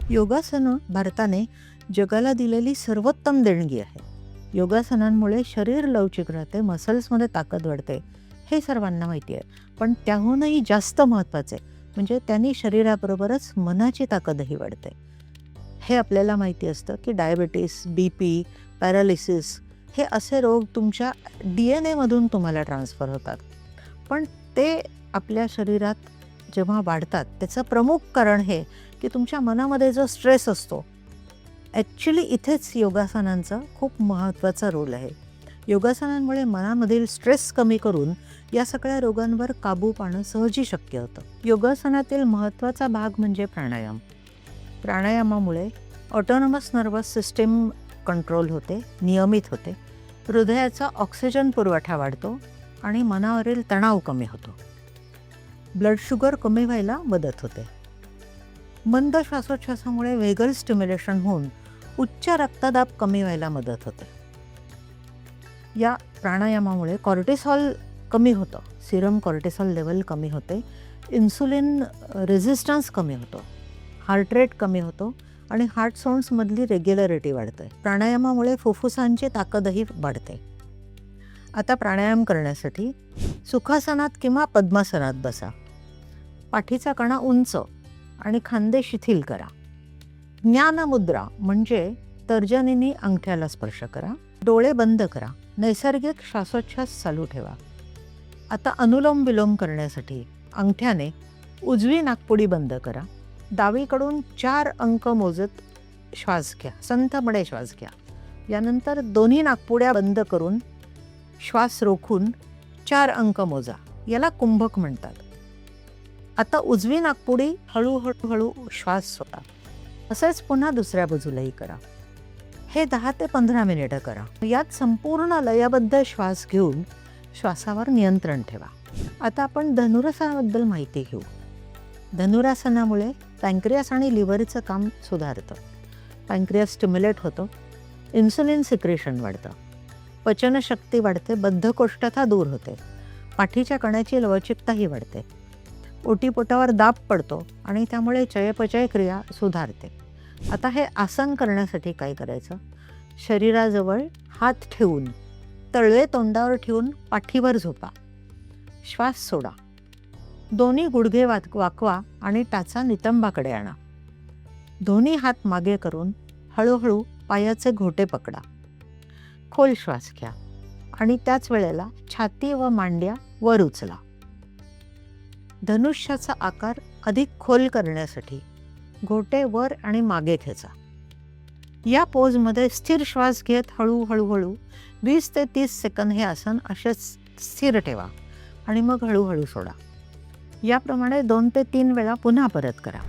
योगासनं भारताने जगाला दिलेली सर्वोत्तम देणगी आहे. योगासनांमुळे शरीर लवचिक राहते, मसल्समध्ये ताकद वाढते, हे सर्वांना माहिती आहे. पण त्याहूनही जास्त महत्त्वाचे म्हणजे त्यांनी शरीराबरोबरच मनाची ताकदही वाढते. हे आपल्याला माहिती असतं की डायबिटीस, BP, पॅरालिसिस हे असे रोग तुमच्या DNA मधून तुम्हाला ट्रान्सफर होतात. पण ते आपल्या शरीरात जेव्हा वाढतात त्याचं प्रमुख कारण हे की तुमच्या मनामध्ये जो स्ट्रेस असतो, ॲक्च्युली इथेच योगासनांचा खूप महत्त्वाचा रोल आहे. योगासनांमुळे मनामधील स्ट्रेस कमी करून या सगळ्या रोगांवर काबू पाहणं सहजी शक्य होतं. योगासनातील महत्त्वाचा भाग म्हणजे प्राणायाम. प्राणायामामुळे ऑटोनॉमस नर्वस सिस्टीम कंट्रोल होते, नियमित होते, हृदयाचा ऑक्सिजन पुरवठा वाढतो आणि मनावरील तणाव कमी होतो. ब्लड शुगर कमी व्हायला मदत होते. मंद श्वासोच्छ्वासामुळे वेगल स्टिम्युलेशन होऊन उच्च रक्तदाब कमी व्हायला मदत होते. या प्राणायामामुळे कॉर्टिसॉल कमी होतं, सिरम कॉर्टिसॉल लेवल कमी होते, इन्सुलिन रेझिस्टन्स कमी होतो, हार्ट रेट कमी होतो आणि हार्ट साऊंड्समधली रेग्युलरिटी वाढते. प्राणायामामुळे फुफ्फुसांची ताकदही वाढते. आता प्राणायाम करण्यासाठी सुखासनात किंवा पद्मासनात बसा. पाठीचा कणा उंच आणि खांदे शिथिल करा. ज्ञानमुद्रा म्हणजे तर्जनीने अंगठ्याला स्पर्श करा. डोळे बंद करा. नैसर्गिक श्वासोच्छ्वास चालू ठेवा. आता अनुलोम विलोम करण्यासाठी अंगठ्याने उजवी नाकपुडी बंद करा. डावीकडून 4 अंक मोजत श्वास घ्या. संथपणे श्वास घ्या. यानंतर दोन्ही नाकपुड्या बंद करून श्वास रोखून 4 अंक मोजा. याला कुंभक म्हणतात. आता उजवी नाकपुडी हळूहळू श्वास सोडा. असेच पुन्हा दुसऱ्या बाजूलाही करा. हे 10 ते 15 मिनिटं करा. यात संपूर्ण लयबद्ध श्वास घेऊन श्वासावर नियंत्रण ठेवा. आता आपण धनुरासनाबद्दल माहिती घेऊ. धनुरासनामुळे पँक्रियास आणि लिव्हरचं काम सुधारतं. पँक्रियास स्टिम्युलेट होतो, इन्सुलिन सिक्रेशन वाढतं, पचनशक्ती वाढते, बद्धकोष्ठता दूर होते, पाठीच्या कण्याची लवचिकताही वाढते, ओटीपोटावर दाब पडतो आणि त्यामुळे चयापचय क्रिया सुधारते. आता हे आसन करण्यासाठी काय करायचं? शरीराजवळ हात ठेवून तळवे तोंडावर ठेवून पाठीवर झोपा. श्वास सोडा. दोन्ही गुडघे वाकवा आणि टाचा नितंबाकडे आणा. दोन्ही हात मागे करून हळूहळू पायाचे घोटे पकडा. खोल श्वास घ्या आणि त्याच वेळेला छाती व मांड्या वर उचला. धनुष्याचा आकार अधिक खोल करण्यासाठी घोटे वर आणि मागे खेचा. या पोजमध्ये स्थिर श्वास घेत हळूहळू 20 ते 30 सेकंद हे आसन असेच स्थिर ठेवा आणि मग हळूहळू सोडा. याप्रमाणे 2 ते 3 वेळा पुन्हा परत करा.